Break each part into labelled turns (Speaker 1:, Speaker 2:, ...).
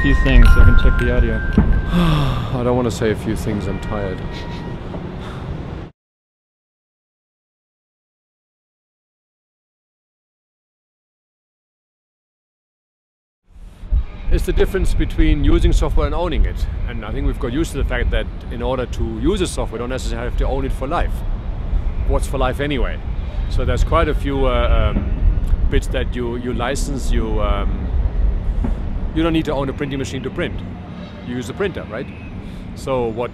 Speaker 1: few things so I can check the audio.
Speaker 2: I don't want to say a few things, I'm tired. It's the difference between using software and owning it. And I think we've got used to the fact that in order to use a software, you don't necessarily have to own it for life. What's for life anyway? So there's quite a few bits that you license. You don't need to own a printing machine to print. You use a printer, right? So what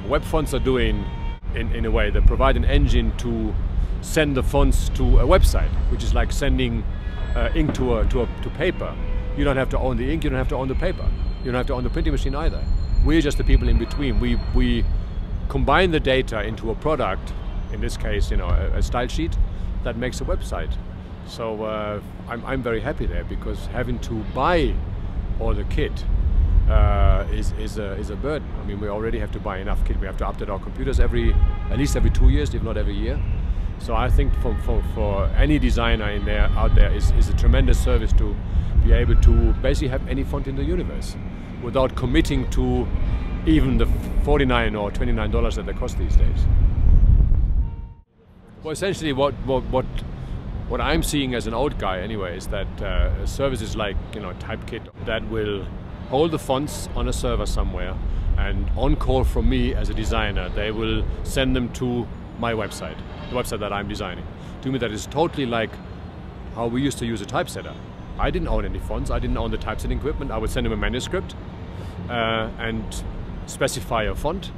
Speaker 2: Webfonts are doing, in a way, they provide an engine to send the fonts to a website, which is like sending ink to paper. You don't have to own the ink, you don't have to own the paper. You don't have to own the printing machine either. We're just the people in between. We combine the data into a product, in this case, a style sheet that makes a website. So I'm very happy there, because having to buy all the kit is a burden. I mean, we already have to buy enough kit. We have to update our computers at least every 2 years, if not every year. So I think for any designer out there is a tremendous service to be able to basically have any font in the universe without committing to even the $49 or $29 that they cost these days. Well, essentially what I'm seeing as an old guy anyway is that services like Typekit that will hold the fonts on a server somewhere, and on call from me as a designer, they will send them to my website, the website that I'm designing. To me, that is totally like how we used to use a typesetter. I didn't own any fonts, I didn't own the typesetting equipment. I would send him a manuscript and specify a font,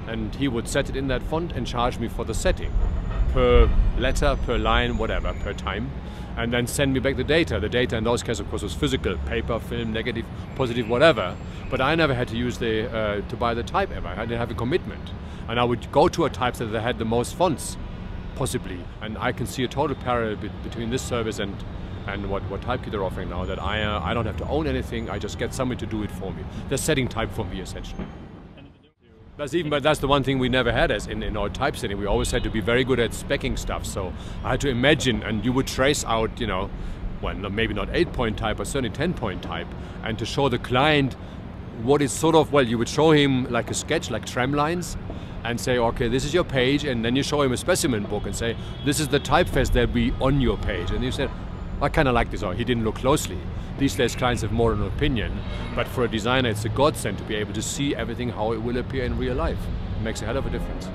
Speaker 2: and he would set it in that font and charge me for the setting per letter, per line, whatever, per time, and then send me back the data. The data in those cases, of course, was physical, paper, film, negative, positive, whatever. But I never had to use to buy the type ever. I didn't have a commitment. And I would go to a typesetter that had the most fonts, possibly. And I can see a total parallel between this service and what Typekit are offering now, that I don't have to own anything, I just get somebody to do it for me. They're setting type for me, essentially. But that's the one thing we never had as in our typesetting. We always had to be very good at speccing stuff. So I had to imagine, and you would trace out, well, maybe not 8-point type, but certainly 10-point type, and to show the client what is sort of, well, you would show him like a sketch, like tram lines, and say, okay, this is your page, and then you show him a specimen book and say, this is the typeface that will be on your page. And you said, I kind of like this, or he didn't look closely. These days clients have more an opinion, but for a designer it's a godsend to be able to see everything how it will appear in real life. It makes a hell of a difference.